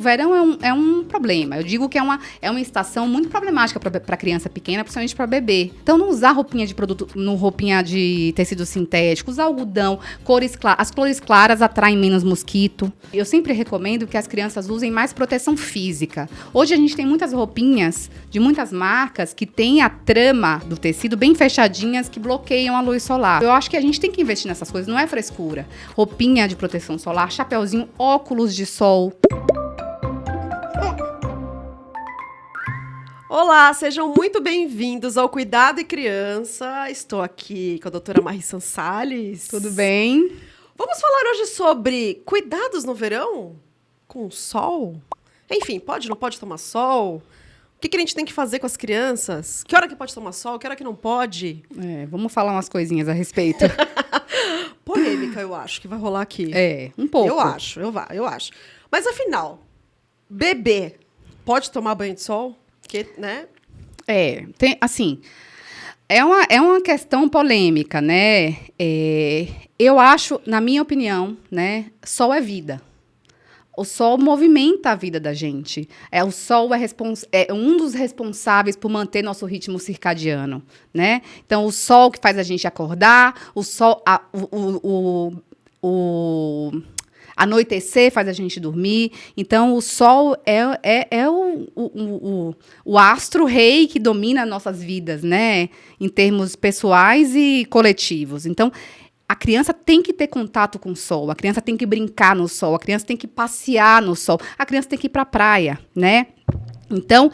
verão é um problema. Eu digo que é uma estação muito problemática para criança pequena, principalmente para bebê. Então, não usar roupinha de tecido sintético, usar algodão, cores claras. As cores claras atraem menos mosquito. Eu sempre recomendo que as crianças usem mais proteção física. Hoje a gente tem muitas roupinhas de muitas marcas que tem a trama do tecido bem fechadinhas que bloqueiam a luz solar. Eu acho que a gente tem que investir nessas coisas, não é frescura. Roupinha de proteção solar, chapeuzinho, óculos de sol. Olá, sejam muito bem-vindos ao Cuidado e Criança. Estou aqui com a doutora Marissa Salles. Tudo bem? Vamos falar hoje sobre cuidados no verão? Com o sol? Enfim, pode, não pode tomar sol? O que a gente tem que fazer com as crianças? Que hora que pode tomar sol? Que hora que não pode? Vamos falar umas coisinhas a respeito. Polêmica, eu acho, que vai rolar aqui. Um pouco. Eu acho. Mas, afinal, bebê pode tomar banho de sol? Porque, né? É uma questão polêmica, né? Eu acho, na minha opinião, né? Sol é vida. O sol movimenta a vida da gente. O sol é um dos responsáveis por manter nosso ritmo circadiano, né? Então, o sol que faz a gente acordar, o sol, o anoitecer faz a gente dormir. Então, o sol é o astro-rei que domina nossas vidas, né? Em termos pessoais e coletivos. Então, a criança tem que ter contato com o sol, a criança tem que brincar no sol, a criança tem que passear no sol, a criança tem que ir para a praia, né? Então,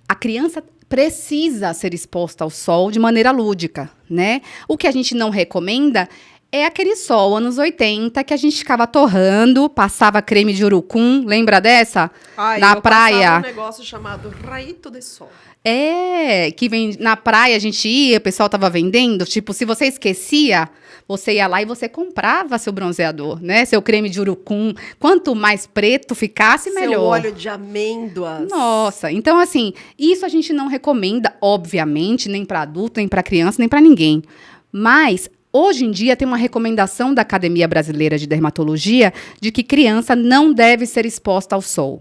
a criança precisa ser exposta ao sol de maneira lúdica, né? O que a gente não recomenda é aquele sol, anos 80, que a gente ficava torrando, passava creme de urucum, lembra dessa? Na praia. Passava um negócio chamado raito de sol. Que vem na praia, a gente ia, o pessoal tava vendendo, tipo, se você esquecia, você ia lá e você comprava seu bronzeador, né? Seu creme de urucum. Quanto mais preto ficasse, melhor. Seu óleo de amêndoas. Nossa, então assim, isso a gente não recomenda, obviamente, nem para adulto, nem para criança, nem para ninguém. Mas hoje em dia tem uma recomendação da Academia Brasileira de Dermatologia de que criança não deve ser exposta ao sol.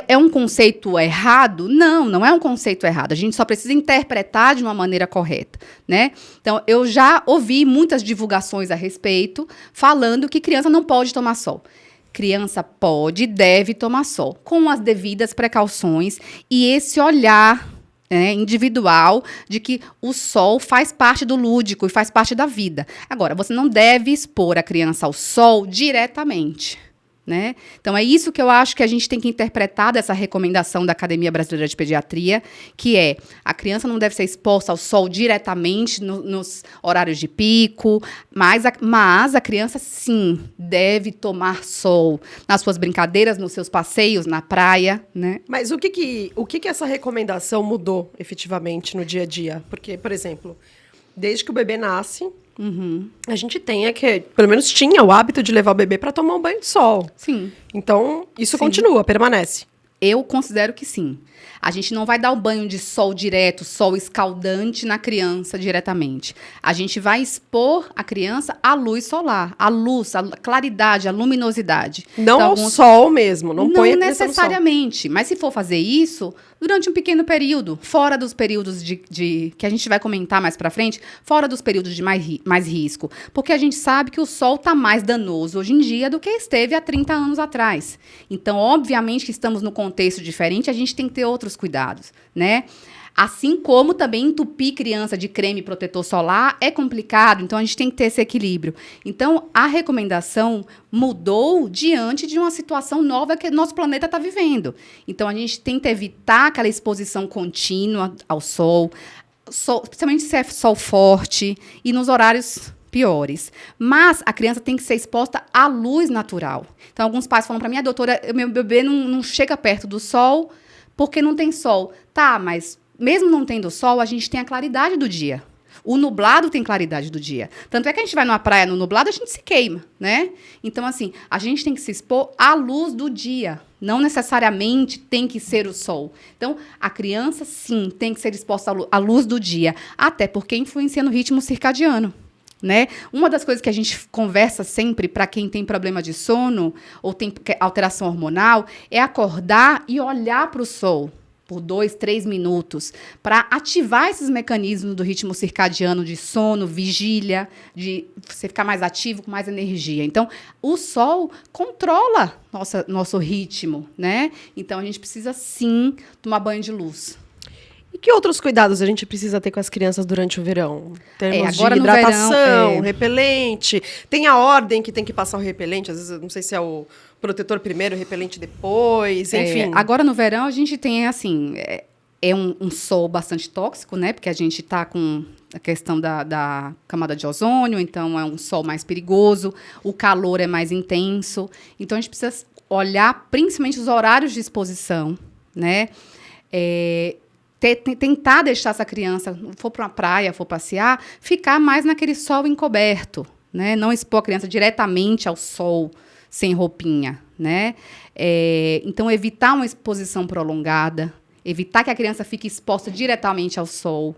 É um conceito errado? Não é um conceito errado. A gente só precisa interpretar de uma maneira correta, né? Então, eu já ouvi muitas divulgações a respeito falando que criança não pode tomar sol. Criança pode e deve tomar sol, com as devidas precauções e esse olhar individual de que o sol faz parte do lúdico e faz parte da vida. Agora, você não deve expor a criança ao sol diretamente, né? Então, é isso que eu acho que a gente tem que interpretar dessa recomendação da Academia Brasileira de Pediatria, que é, a criança não deve ser exposta ao sol diretamente nos horários de pico, mas a criança, sim, deve tomar sol nas suas brincadeiras, nos seus passeios na praia, né? Mas o que essa recomendação mudou, efetivamente, no dia a dia? Porque, por exemplo, desde que o bebê nasce, a gente pelo menos tinha o hábito de levar o bebê para tomar um banho de sol. Sim. Então, isso Sim. continua, permanece. Eu considero que sim. A gente não vai dar o banho de sol direto, sol escaldante na criança diretamente. A gente vai expor a criança à luz solar, à luz, à claridade, à luminosidade. Não então, ao sol mesmo, não põe a criança necessariamente, mas se for fazer isso, durante um pequeno período, fora dos períodos que a gente vai comentar mais pra frente, fora dos períodos de mais risco. Porque a gente sabe que o sol tá mais danoso hoje em dia do que esteve há 30 anos atrás. Então, obviamente que estamos num contexto diferente, a gente tem que ter outros cuidados, né? Assim como também entupir criança de creme protetor solar é complicado, então a gente tem que ter esse equilíbrio. Então, a recomendação mudou diante de uma situação nova que nosso planeta está vivendo. Então, a gente tenta evitar aquela exposição contínua ao sol, principalmente se é sol forte e nos horários piores. Mas a criança tem que ser exposta à luz natural. Então, alguns pais falam para mim, doutora, meu bebê não chega perto do sol porque não tem sol. Tá, mas mesmo não tendo sol, a gente tem a claridade do dia. O nublado tem claridade do dia. Tanto é que a gente vai numa praia no nublado, a gente se queima, né? Então, assim, a gente tem que se expor à luz do dia. Não necessariamente tem que ser o sol. Então, a criança, sim, tem que ser exposta à luz do dia. Até porque influencia no ritmo circadiano. né? Uma das coisas que a gente conversa sempre para quem tem problema de sono ou tem alteração hormonal é acordar e olhar para o sol por 2, 3 minutos para ativar esses mecanismos do ritmo circadiano de sono, vigília, de você ficar mais ativo, com mais energia. Então, o sol controla nosso ritmo, né? Então, a gente precisa, sim, tomar banho de luz. E que outros cuidados a gente precisa ter com as crianças durante o verão? Termos agora de no hidratação, verão, repelente. Tem a ordem que tem que passar o repelente. Às vezes, eu não sei se é o protetor primeiro, o repelente depois, enfim. Agora no verão, a gente tem, assim, um sol bastante tóxico, né? Porque a gente tá com a questão da camada de ozônio, então é um sol mais perigoso, o calor é mais intenso. Então, a gente precisa olhar principalmente os horários de exposição, né? Tentar deixar essa criança, for para uma praia, for passear, ficar mais naquele sol encoberto, né? Não expor a criança diretamente ao sol sem roupinha, né? Então, evitar uma exposição prolongada, evitar que a criança fique exposta diretamente ao sol.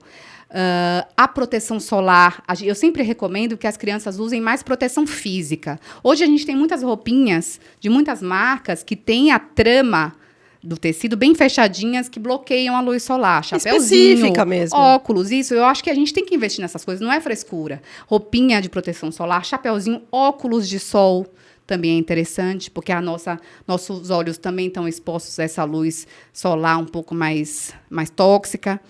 A proteção solar, eu sempre recomendo que as crianças usem mais proteção física. Hoje a gente tem muitas roupinhas de muitas marcas que têm a trama do tecido bem fechadinhas que bloqueiam a luz solar. Chapeuzinho, específica mesmo. óculos, isso. Eu acho que a gente tem que investir nessas coisas, não é frescura. Roupinha de proteção solar, chapeuzinho, óculos de sol também é interessante, porque nossos olhos também estão expostos a essa luz solar um pouco mais tóxica.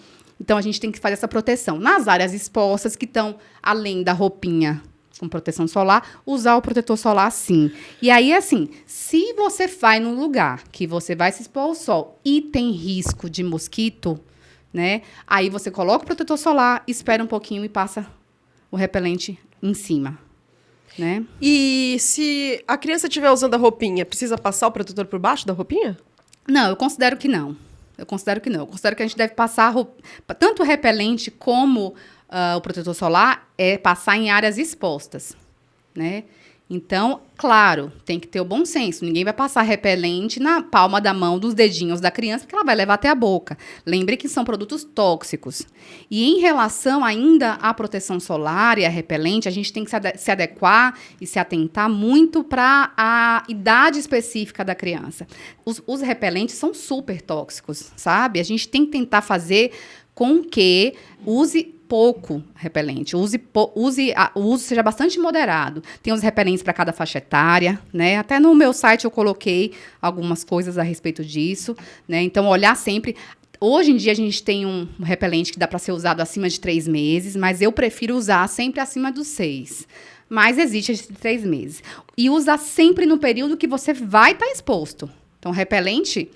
Então, a gente tem que fazer essa proteção. Nas áreas expostas, que estão além da roupinha com proteção solar, usar o protetor solar, sim. E aí, assim, se você vai num lugar que você vai se expor ao sol e tem risco de mosquito, né? Aí você coloca o protetor solar, espera um pouquinho e passa o repelente em cima, né? E se a criança estiver usando a roupinha, precisa passar o protetor por baixo da roupinha? Não, eu considero que não. Eu considero que a gente deve passar tanto o repelente como o protetor solar passar em áreas expostas, né? Então, claro, tem que ter o bom senso. Ninguém vai passar repelente na palma da mão, dos dedinhos da criança, porque ela vai levar até a boca. Lembre que são produtos tóxicos. E em relação ainda à proteção solar e a repelente, a gente tem que se adequar e se atentar muito para a idade específica da criança. Os repelentes são super tóxicos, sabe? A gente tem que tentar fazer com que use pouco repelente, o uso seja bastante moderado. Tem os repelentes para cada faixa etária, né? Até no meu site eu coloquei algumas coisas a respeito disso, né? Então, olhar sempre. Hoje em dia, a gente tem um repelente que dá para ser usado acima de 3 meses, mas eu prefiro usar sempre acima dos 6. Mas existe de 3 meses. E usar sempre no período que você vai estar exposto. Então, repelente,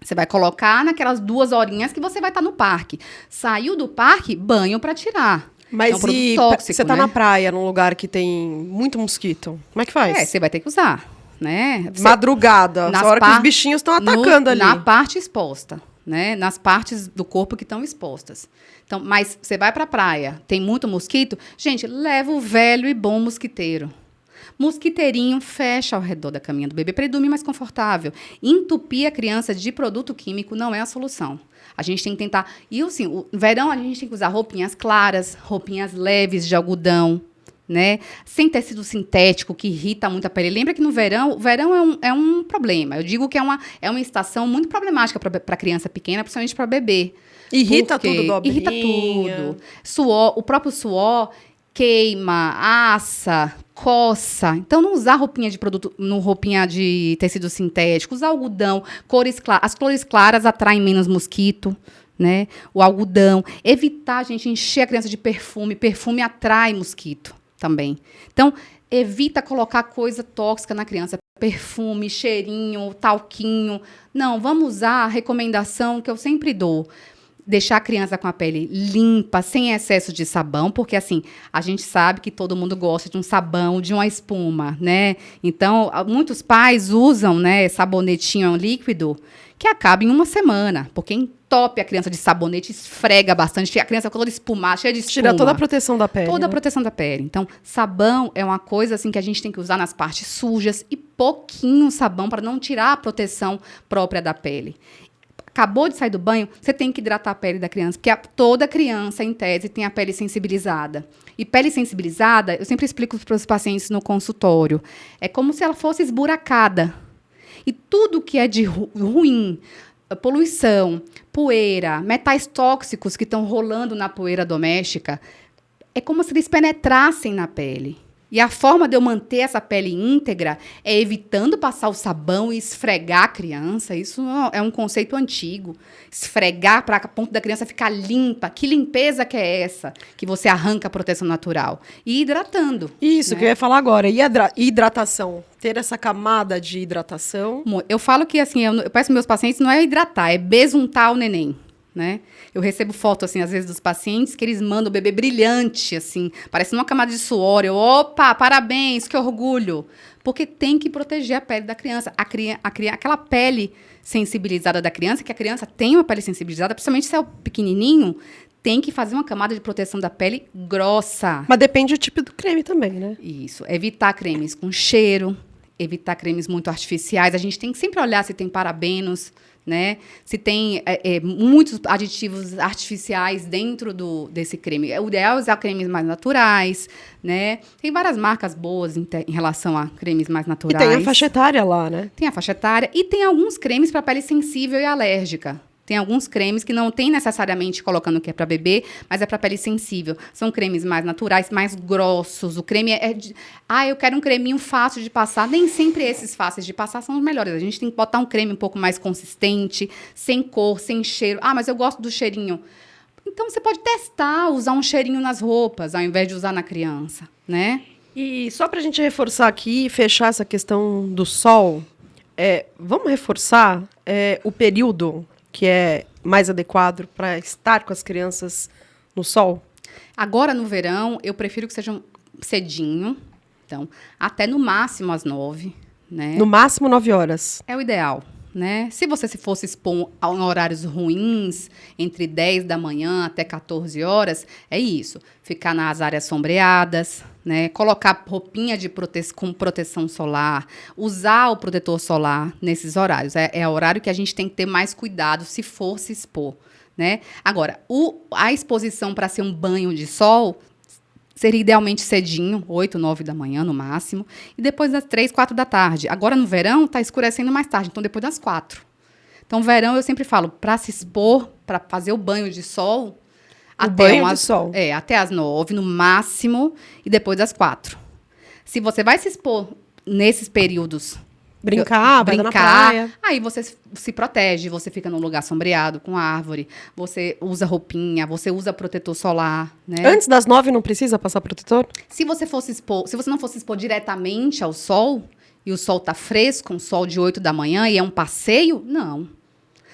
você vai colocar naquelas 2 horinhas que você vai estar no parque. Saiu do parque, banho para tirar. Mas é um produto tóxico, você tá né? na praia, num lugar que tem muito mosquito. Como é que faz? Você vai ter que usar, né? Madrugada, essa hora que os bichinhos estão atacando ali. Na parte exposta, né? Nas partes do corpo que estão expostas. Então, mas você vai pra praia, tem muito mosquito, gente, leva o velho e bom mosquiteiro. Mosquiteirinho fecha ao redor da caminha do bebê para ele dormir mais confortável. Entupir a criança de produto químico não é a solução. A gente tem que tentar... E assim, no verão a gente tem que usar roupinhas claras, roupinhas leves de algodão, né? Sem tecido sintético, que irrita muito a pele. Lembra que no verão, o verão é um problema. Eu digo que é uma estação muito problemática para criança pequena, principalmente para bebê. Irrita tudo, dobrinha. Irrita tudo. Suor, o próprio suor queima, assa, coça. Então, não usar roupinha de tecido sintético, usar algodão, cores claras. As cores claras atraem menos mosquito, né? O algodão. Evitar, gente, encher a criança de perfume. Perfume atrai mosquito também. Então, evita colocar coisa tóxica na criança. Perfume, cheirinho, talquinho. Não, vamos usar a recomendação que eu sempre dou. Deixar a criança com a pele limpa, sem excesso de sabão, porque, assim, a gente sabe que todo mundo gosta de um sabão, de uma espuma, né? Então, muitos pais usam, né, sabonetinho líquido que acaba em 1 semana, porque entope a criança de sabonete, esfrega bastante, a criança toda espumada, cheia de espuma. Tira toda a proteção da pele. Toda a né? proteção da pele. Então, sabão é uma coisa, assim, que a gente tem que usar nas partes sujas e pouquinho sabão para não tirar a proteção própria da pele. acabou de sair do banho, você tem que hidratar a pele da criança, porque toda criança, em tese, tem a pele sensibilizada. E pele sensibilizada, eu sempre explico para os pacientes no consultório, é como se ela fosse esburacada. E tudo que é de ruim, poluição, poeira, metais tóxicos que estão rolando na poeira doméstica, é como se eles penetrassem na pele. E a forma de eu manter essa pele íntegra é evitando passar o sabão e esfregar a criança. Isso é um conceito antigo. Esfregar para a ponto da criança ficar limpa. Que limpeza que é essa? Que você arranca a proteção natural. E hidratando. Isso, né? que eu ia falar agora. E a hidratação? Ter essa camada de hidratação? Eu falo que, assim, eu peço aos meus pacientes, não é hidratar, é besuntar o neném. Né? Eu recebo foto, assim, às vezes, dos pacientes que eles mandam o bebê brilhante, assim, parecendo uma camada de suor. Opa, parabéns, que orgulho. Porque tem que proteger a pele da criança. Aquela pele sensibilizada da criança, que a criança tem uma pele sensibilizada, principalmente se é o pequenininho, tem que fazer uma camada de proteção da pele grossa. Mas depende do tipo do creme também, né? Isso. Evitar cremes com cheiro, evitar cremes muito artificiais. A gente tem que sempre olhar se tem parabenos, né? Se tem muitos aditivos artificiais dentro desse creme. O ideal é usar cremes mais naturais, né? Tem várias marcas boas em relação a cremes mais naturais. E tem a faixa etária lá, né? Tem a faixa etária e tem alguns cremes para pele sensível e alérgica. Tem alguns cremes que não tem necessariamente colocando que é para bebê, mas é para pele sensível. São cremes mais naturais, mais grossos. O creme eu quero um creminho fácil de passar. Nem sempre esses fáceis de passar são os melhores. A gente tem que botar um creme um pouco mais consistente, sem cor, sem cheiro. Mas eu gosto do cheirinho. Então, você pode testar, usar um cheirinho nas roupas, ao invés de usar na criança, né? E só para a gente reforçar aqui e fechar essa questão do sol, vamos reforçar o período que é mais adequado para estar com as crianças no sol? Agora, no verão, eu prefiro que sejam cedinho. Então, até no máximo às 9, né? No máximo 9 horas. É o ideal, né? Se você fosse expor em horários ruins, entre 10 da manhã até 14 horas, é isso. Ficar nas áreas sombreadas, né? Colocar roupinha com proteção solar, usar o protetor solar nesses horários. É o horário que a gente tem que ter mais cuidado se for se expor, né? Agora, a exposição para ser um banho de sol seria idealmente cedinho, 8, 9 da manhã no máximo, e depois das 3, 4 da tarde. Agora, no verão, está escurecendo mais tarde, então depois das 4. Então, verão, eu sempre falo, para se expor, para fazer o banho de sol, até as 9, no máximo, e depois das 4. Se você vai se expor nesses períodos... Brincar, vai na praia. Aí você se protege, você fica num lugar sombreado, com árvore, você usa roupinha, você usa protetor solar, né? Antes das 9 não precisa passar protetor? Se você não fosse expor diretamente ao sol, e o sol tá fresco, um sol de 8 da manhã, e é um passeio, não.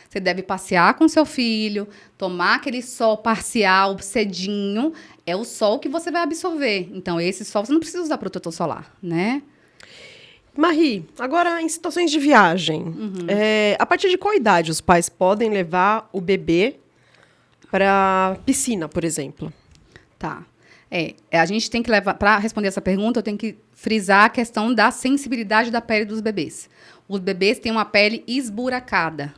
Você deve passear com seu filho, tomar aquele sol parcial, cedinho, é o sol que você vai absorver. Então, esse sol, você não precisa usar protetor solar, né? Marie, agora em situações de viagem, a partir de qual idade os pais podem levar o bebê para piscina, por exemplo? Tá. A gente tem que levar, para responder essa pergunta, eu tenho que frisar a questão da sensibilidade da pele dos bebês. Os bebês têm uma pele esburacada.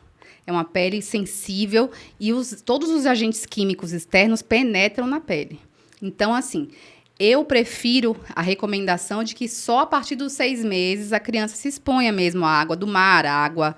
É uma pele sensível e todos os agentes químicos externos penetram na pele. Então, assim, eu prefiro a recomendação de que só a partir dos 6 meses a criança se exponha mesmo à água do mar, à água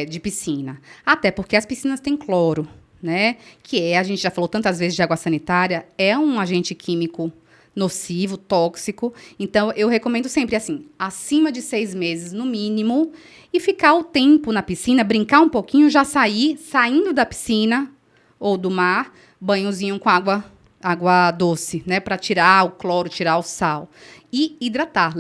de piscina. Até porque as piscinas têm cloro, né? Que a gente já falou tantas vezes de água sanitária, é um agente químico nocivo, tóxico. Então, eu recomendo sempre, assim, acima de 6 meses no mínimo, e ficar o tempo na piscina, brincar um pouquinho, já saindo da piscina ou do mar, banhozinho com água doce, né? Para tirar o cloro, tirar o sal. E hidratar.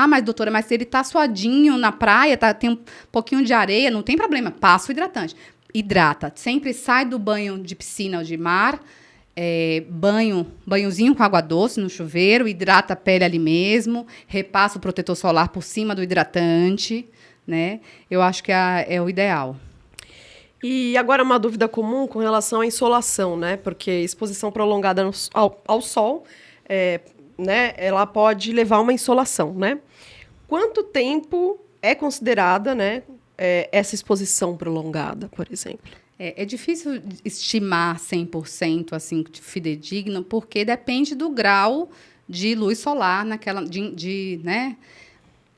Mas doutora, mas se ele tá suadinho na praia, tem um pouquinho de areia, não tem problema, passa o hidratante. Hidrata. Sempre sai do banho de piscina ou de mar, banhozinho com água doce no chuveiro, hidrata a pele ali mesmo, repassa o protetor solar por cima do hidratante, né? Eu acho que é o ideal. E agora uma dúvida comum com relação à insolação, né? Porque exposição prolongada ao sol, né? Ela pode levar a uma insolação, né? Quanto tempo é considerada, né? essa exposição prolongada, por exemplo? É difícil estimar 100% assim, fidedigno, porque depende do grau de luz solar naquela, né?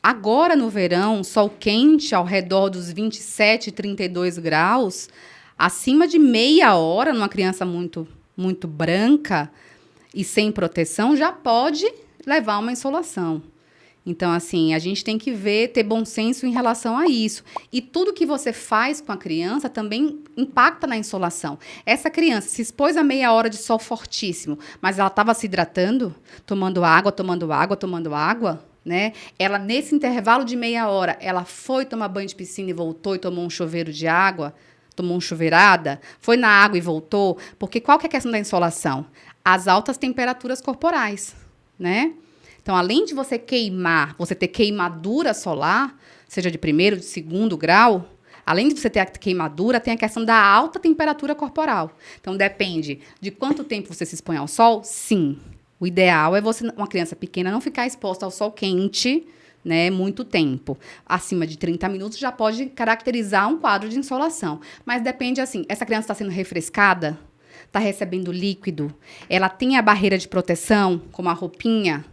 Agora, no verão, sol quente ao redor dos 27, 32 graus, acima de meia hora, numa criança muito, muito branca e sem proteção, já pode levar uma insolação. Então, assim, a gente tem que ter bom senso em relação a isso. E tudo que você faz com a criança também impacta na insolação. Essa criança se expôs a meia hora de sol fortíssimo, mas ela estava se hidratando, tomando água, né? Ela, nesse intervalo de meia hora, ela foi tomar banho de piscina e voltou e tomou um chuveiro de água, tomou uma chuveirada, foi na água e voltou. Porque qual que é a questão da insolação? As altas temperaturas corporais, né? Então, além de você queimar, você ter queimadura solar, seja de primeiro, de segundo grau, além de você ter a queimadura, tem a questão da alta temperatura corporal. Então, depende de quanto tempo você se expõe ao sol, sim. O ideal é uma criança pequena não ficar exposta ao sol quente, né, muito tempo. Acima de 30 minutos já pode caracterizar um quadro de insolação. Mas depende, assim, essa criança está sendo refrescada? Está recebendo líquido? Ela tem a barreira de proteção, como a roupinha,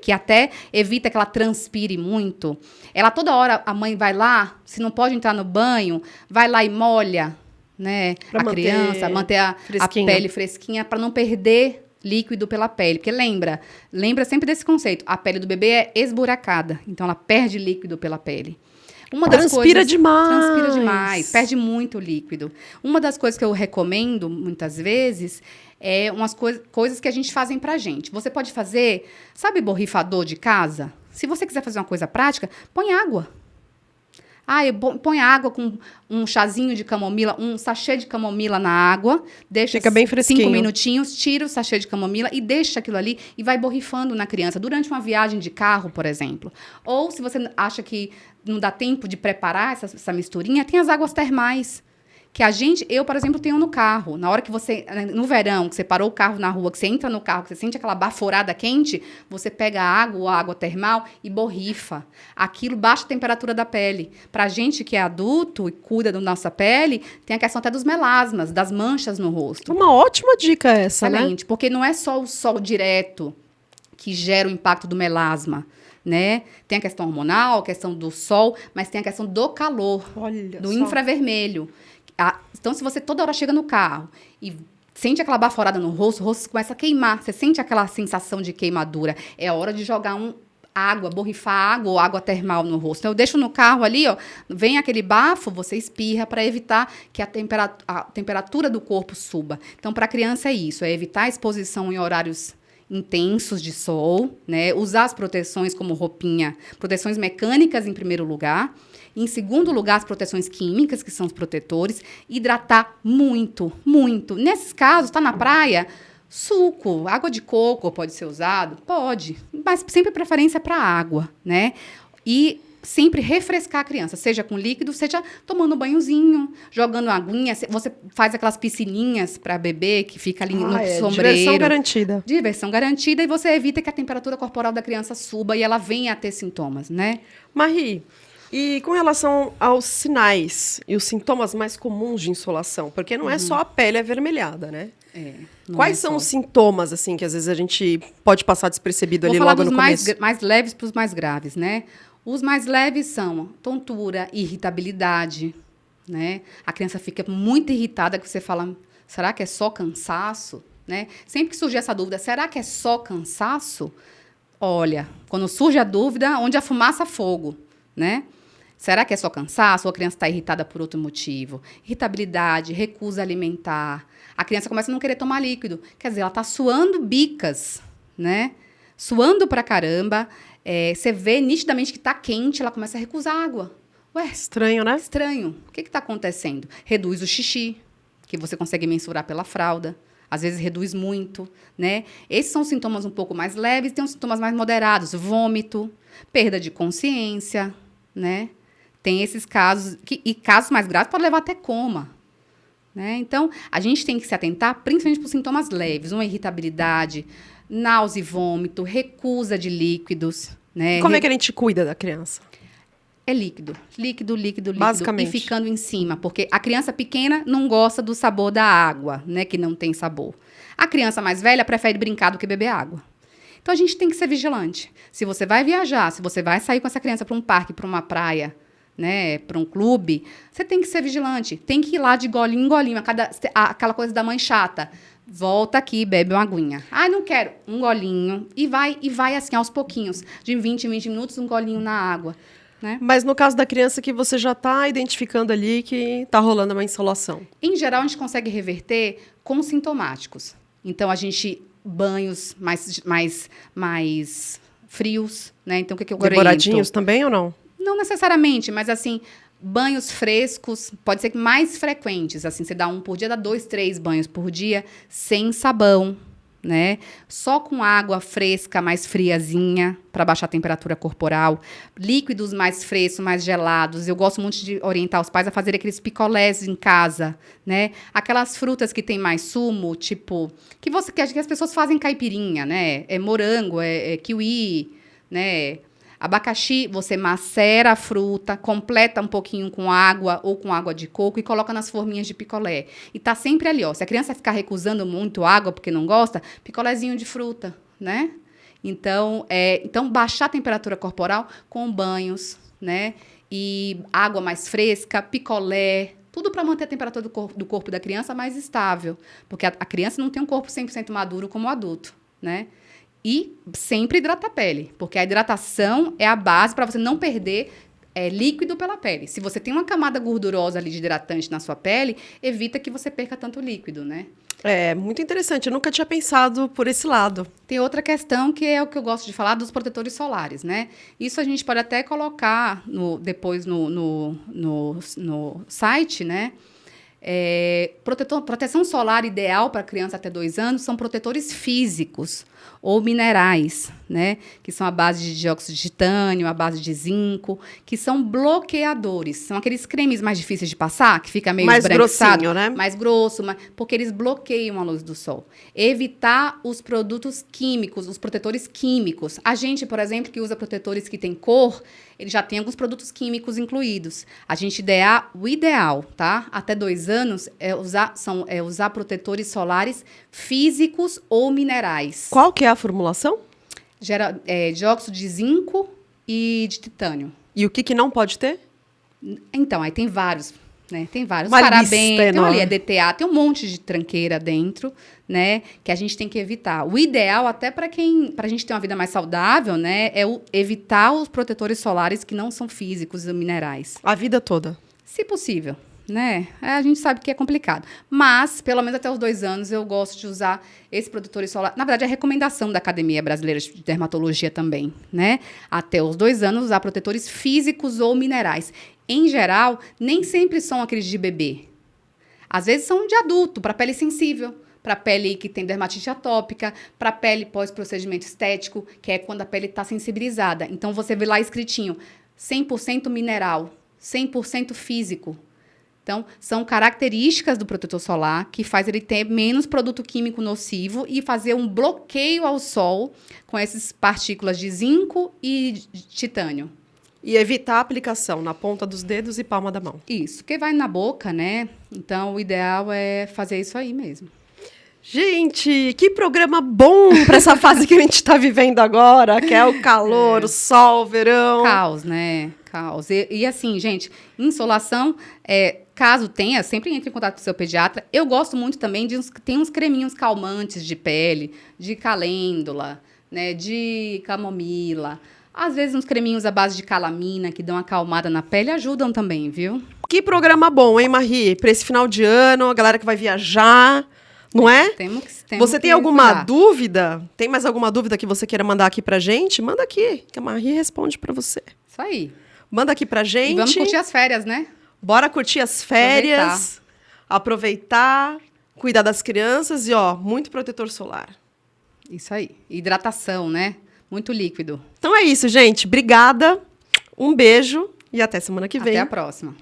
que até evita que ela transpire muito. Ela, toda hora, a mãe vai lá, se não pode entrar no banho, vai lá e molha, né, a criança, manter a pele fresquinha, para não perder líquido pela pele. Porque lembra sempre desse conceito, a pele do bebê é esburacada, então ela perde líquido pela pele. Transpira demais, perde muito líquido. Uma das coisas que eu recomendo, muitas vezes, é umas coisas que a gente fazem pra gente. Você pode fazer, sabe borrifador de casa? Se você quiser fazer uma coisa prática, põe água. Põe água com um chazinho de camomila, um sachê de camomila na água, deixa fica bem fresquinho. 5 minutinhos, tira o sachê de camomila e deixa aquilo ali e vai borrifando na criança durante uma viagem de carro, por exemplo. Ou se você acha que não dá tempo de preparar essa misturinha, tem as águas termais. Que eu, por exemplo, tenho no carro. Na hora que você, no verão, que você parou o carro na rua, que você entra no carro, que você sente aquela baforada quente, você pega a água termal e borrifa. Aquilo baixa a temperatura da pele. Pra gente que é adulto e cuida da nossa pele, tem a questão até dos melasmas, das manchas no rosto. Uma ótima dica essa, excelente, né? Porque não é só o sol direto que gera o impacto do melasma, né? Tem a questão hormonal, a questão do sol, mas tem a questão do calor, do infravermelho. Então, se você toda hora chega no carro e sente aquela baforada no rosto, o rosto começa a queimar, você sente aquela sensação de queimadura, é hora de jogar borrifar água ou água termal no rosto. Então, eu deixo no carro ali, ó, vem aquele bafo, você espirra para evitar que a temperatura do corpo suba. Então, para a criança é isso, é evitar a exposição em horários intensos de sol, né? Usar as proteções como roupinha, proteções mecânicas em primeiro lugar. Em segundo lugar, as proteções químicas, que são os protetores. Hidratar muito, muito. Nesses casos, está na praia, suco, água de coco pode ser usado? Pode, mas sempre preferência para água, né? E sempre refrescar a criança, seja com líquido, seja tomando um banhozinho, jogando aguinha. Você faz aquelas piscininhas para bebê que fica ali no sombreiro. Diversão garantida. Diversão garantida, e você evita que a temperatura corporal da criança suba e ela venha a ter sintomas, né? Marie, e com relação aos sinais e os sintomas mais comuns de insolação, porque não é só a pele avermelhada, né? Quais são os sintomas, assim, que às vezes a gente pode passar despercebido ali logo no começo? Vou falar dos mais leves para os mais graves, né? Os mais leves são tontura, irritabilidade, né? A criança fica muito irritada, que você fala, será que é só cansaço? Né? Sempre que surge essa dúvida, será que é só cansaço? Olha, quando surge a dúvida, onde a fumaça, fogo, né? Será que é só cansaço ou a criança está irritada por outro motivo? Irritabilidade, recusa alimentar. A criança começa a não querer tomar líquido. Quer dizer, ela está suando bicas, né? Suando pra caramba. Você vê nitidamente que está quente, ela começa a recusar água. Ué, estranho, né? Estranho. O que está acontecendo? Reduz o xixi, que você consegue mensurar pela fralda. Às vezes reduz muito, né? Esses são sintomas um pouco mais leves, tem os sintomas mais moderados. Vômito, perda de consciência, né? Tem esses casos, e casos mais graves podem levar até coma. Né? Então, a gente tem que se atentar principalmente para os sintomas leves, uma irritabilidade, náusea e vômito, recusa de líquidos. Né? Como é que a gente cuida da criança? É líquido. Líquido, líquido, líquido. Basicamente. E ficando em cima. Porque a criança pequena não gosta do sabor da água, né? Que não tem sabor. A criança mais velha prefere brincar do que beber água. Então, a gente tem que ser vigilante. Se você vai viajar, se você vai sair com essa criança para um parque, para uma praia, né, para um clube, você tem que ser vigilante. Tem que ir lá de golinho em golinho. Aquela coisa da mãe chata. Volta aqui, bebe uma aguinha. Ah, não quero. Um golinho. E vai assim, aos pouquinhos. De 20 em 20 minutos, um golinho na água. Né? Mas no caso da criança que você já está identificando ali que está rolando uma insolação. Em geral, a gente consegue reverter com sintomáticos. Então, banhos mais frios, né? Então, o que eu oriento? Demoradinhos também ou não? Não necessariamente, mas assim, banhos frescos, pode ser que mais frequentes. Assim, você dá 1 por dia, dá 2, 3 banhos por dia, sem sabão, né? Só com água fresca, mais friazinha, para baixar a temperatura corporal. Líquidos mais frescos, mais gelados. Eu gosto muito de orientar os pais a fazer aqueles picolés em casa, né? Aquelas frutas que tem mais sumo, tipo, que as pessoas fazem caipirinha, né? É morango, é kiwi, né? Abacaxi, você macera a fruta, completa um pouquinho com água ou com água de coco e coloca nas forminhas de picolé. E tá sempre ali, ó. Se a criança ficar recusando muito água porque não gosta, picolézinho de fruta, né? Então baixar a temperatura corporal com banhos, né? E água mais fresca, picolé, tudo para manter a temperatura do corpo da criança mais estável. Porque a criança não tem um corpo 100% maduro como o adulto, né? E sempre hidrata a pele, porque a hidratação é a base para você não perder líquido pela pele. Se você tem uma camada gordurosa ali de hidratante na sua pele, evita que você perca tanto líquido, né? É muito interessante, eu nunca tinha pensado por esse lado. Tem outra questão que é o que eu gosto de falar dos protetores solares, né? Isso a gente pode até colocar depois no site, né? Proteção solar ideal para criança até 2 anos são protetores físicos ou minerais, né? Que são a base de dióxido de titânio, a base de zinco, que são bloqueadores. São aqueles cremes mais difíceis de passar, que fica meio mais esbranquiçado, grossinho, né? mais grosso, porque eles bloqueiam a luz do sol. Evitar os produtos químicos, os protetores químicos. A gente, por exemplo, que usa protetores que tem cor, ele já tem alguns produtos químicos incluídos. O ideal, tá? Até 2 anos é usar protetores solares físicos ou minerais. Qual que é a formulação? Dióxido de zinco e de titânio. E o que não pode ter? Então, aí tem vários, né? Tem vários. Uma Parabéns, lista tem ali enorme. DTA, tem um monte de tranqueira dentro, né? Que a gente tem que evitar. O ideal, até pra gente ter uma vida mais saudável, né? É evitar os protetores solares que não são físicos e minerais. A vida toda. Se possível, né? A gente sabe que é complicado. Mas, pelo menos até os 2 anos, eu gosto de usar esse protetor solar. Na verdade, é a recomendação da Academia Brasileira de Dermatologia também, né? Até os 2 anos, usar protetores físicos ou minerais. Em geral, nem sempre são aqueles de bebê. Às vezes são de adulto, para pele sensível. Para pele que tem dermatite atópica, para pele pós-procedimento estético, que é quando a pele está sensibilizada. Então, você vê lá escritinho, 100% mineral, 100% físico. Então, são características do protetor solar que faz ele ter menos produto químico nocivo e fazer um bloqueio ao sol com essas partículas de zinco e de titânio. E evitar a aplicação na ponta dos dedos e palma da mão. Isso, porque vai na boca, né? Então, o ideal é fazer isso aí mesmo. Gente, que programa bom para essa fase que a gente está vivendo agora, que é o calor, o sol, o verão. Caos, né? Caos. E assim, gente, insolação, caso tenha, sempre entre em contato com o seu pediatra. Eu gosto muito também tem uns creminhos calmantes de pele, de calêndula, né? De camomila. Às vezes uns creminhos à base de calamina, que dão uma acalmada na pele, ajudam também, viu? Que programa bom, hein, Marie? Para esse final de ano, a galera que vai viajar... Não é? Você tem alguma dúvida? Tem mais alguma dúvida que você queira mandar aqui pra gente? Manda aqui, que a Marie responde pra você. Isso aí. Manda aqui pra gente. E vamos curtir as férias, né? Bora curtir as férias. Aproveitar, cuidar das crianças e, muito protetor solar. Isso aí. Hidratação, né? Muito líquido. Então é isso, gente. Obrigada. Um beijo e até semana que vem. Até a próxima.